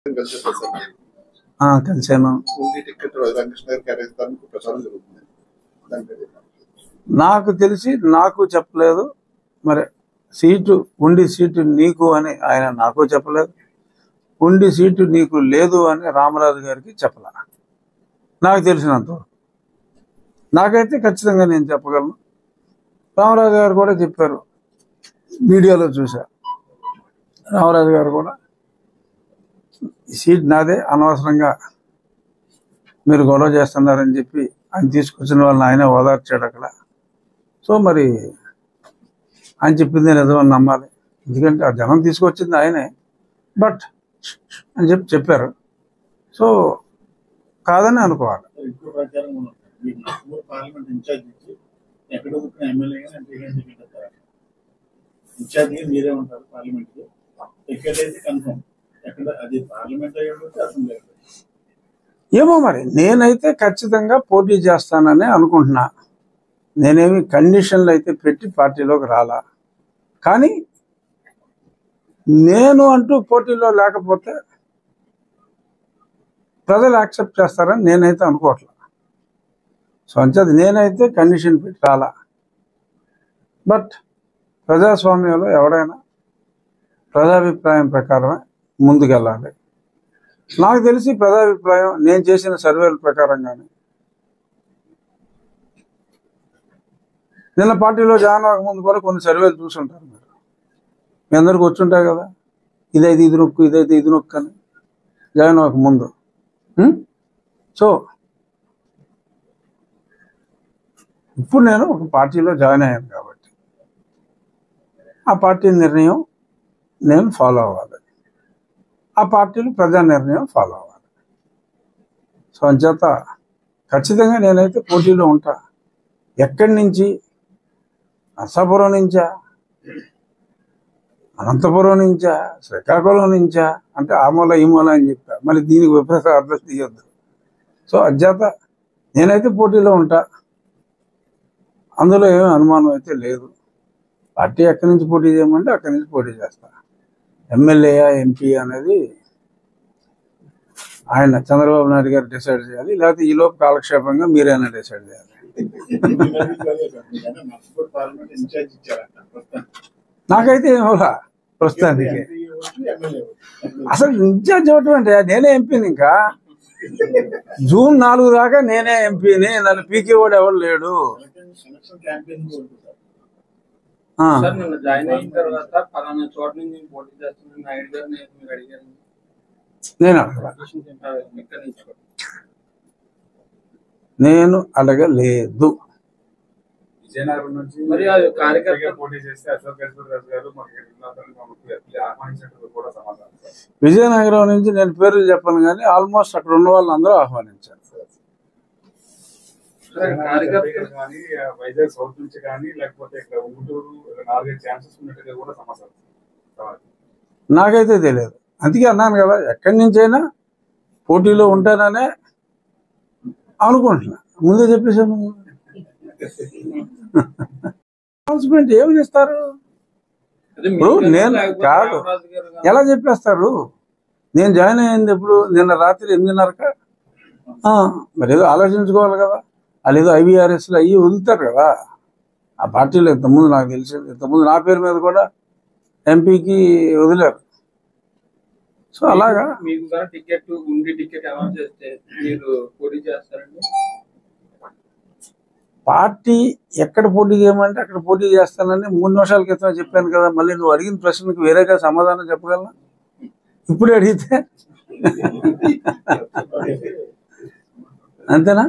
కలిసాను. నాకు తెలిసి నాకు చెప్పలేదు. మరి సీటు ఉండి సీటు నీకు అని ఆయన నాకు చెప్పలేదు. ఉండి సీటు నీకు లేదు అని రామరాజు గారికి చెప్పలే. నాకు తెలిసినంత నాకైతే ఖచ్చితంగా నేను చెప్పగలను. రామరాజు గారు కూడా చెప్పారు, వీడియోలో చూసా. రామరాజు గారు కూడా ఈ సీట్ నాదే, అనవసరంగా మీరు గొడవ చేస్తున్నారని చెప్పి ఆయన తీసుకొచ్చిన వాళ్ళని ఆయనే ఓదార్చాడు అక్కడ. సో మరి ఆయన చెప్పింది నిజమని నమ్మాలి, ఎందుకంటే ఆ జనం తీసుకొచ్చింది ఆయనే. బట్ అని చెప్పారు. సో కాదని అనుకోవాలి. ఏమో మరి నేనైతే ఖచ్చితంగా పోటీ చేస్తానని అనుకుంటున్నా. నేనేమి కండిషన్లు అయితే పెట్టి పార్టీలోకి రాలా. కానీ నేను అంటూ పోటీలో లేకపోతే ప్రజలు యాక్సెప్ట్ చేస్తారని నేనైతే అనుకోవట్లేదు. సో అంచేది నేనైతే కండిషన్ పెట్టి రాలా. బట్ ప్రజాస్వామ్యంలో ఎవడైనా ప్రజాభిప్రాయం ప్రకారమే ముందుకెళ్ళాలి. నాకు తెలిసి ప్రజాభిప్రాయం నేను చేసిన సర్వేల ప్రకారంగానే నిన్న పార్టీలో జాయిన్ అవ్వకముందు కూడా కొన్ని సర్వేలు చూసుంటారు. మీరు మీ అందరికి వచ్చుంటాయి కదా, ఇదైతే ఇది నొక్కు, ఇదైతే ఇది నొక్కు అని జాయిన్ అవ్వకముందు. సో ఇప్పుడు నేను ఒక పార్టీలో జాయిన్ అయ్యాను కాబట్టి ఆ పార్టీ నిర్ణయం నేను ఫాలో అవ్వాలి, ఆ పార్టీలు ప్రజా నిర్ణయం ఫాలో అవ్వాలి. సో అంచేత ఖచ్చితంగా నేనైతే పోటీలో ఉంటా. ఎక్కడి నుంచి, నర్సాపురం నుంచా, అనంతపురం నుంచా, శ్రీకాకుళం నుంచా అంటే ఆ మూల ఈ మూల అని చెప్పా. మళ్ళీ దీనికి విపరీత అర్థం తీయొద్దు. సో అధ్యత నేనైతే పోటీలో ఉంటా, అందులో ఏమీ అనుమానం అయితే లేదు. పార్టీ ఎక్కడి నుంచి పోటీ చేయమంటే అక్కడి నుంచి పోటీ చేస్తా. ఎమ్మెల్యేయా ఎంపీ అనేది ఆయన చంద్రబాబు నాయుడు గారు డిసైడ్ చేయాలి, లేకపోతే ఈ లోపు కాలక్షేపంగా మీరైనా డిసైడ్ చేయాలి. నాకైతే ఏమోలా ప్రస్తుతానికి. అసలు ఇన్ఛార్జ్ ఇవ్వటం అంటే నేనే ఎంపీని. ఇంకా జూన్ 4 దాకా నేనే ఎంపీని, నన్ను పీకే వాడు ఎవరు లేడు. నేను అడగలేదు. విజయనగరం నుంచి నేను పేర్లు చెప్పను కానీ ఆల్మోస్ట్ అక్కడ ఉన్న వాళ్ళని అందరూ ఆహ్వానించారు. నాకైతే తెలియదు, అందుకే అన్నాను కదా, ఎక్కడి నుంచైనా పోటీలో ఉంటాననే అనుకుంటున్నా. ముందే చెప్పేసాను. అనౌన్స్మెంట్ ఏమని ఇస్తారు? నేను కాదు, ఎలా చెప్పేస్తారు? నేను జాయిన్ అయ్యింది ఎప్పుడు? నిన్న రాత్రి 8:30క. మరి ఏదో ఆలోచించుకోవాలి కదా. వాళ్ళు ఏదో IVRSలు అయ్యి వదులుతారు కదా ఆ పార్టీలో. ఇంతకుముందు నాకు తెలిసింది, ఇంతకుముందు నా పేరు మీద కూడా ఎంపీకి వదిలేరు. సో అలాగా పార్టీ ఎక్కడ పోటీ చేయమంటే అక్కడ పోటీ చేస్తానని 3 నిమిషాల క్రితం చెప్పాను కదా. మళ్ళీ నువ్వు అడిగిన ప్రశ్నకు వేరేగా సమాధానం చెప్పగలనా? ఇప్పుడే అడిగితే అంతేనా?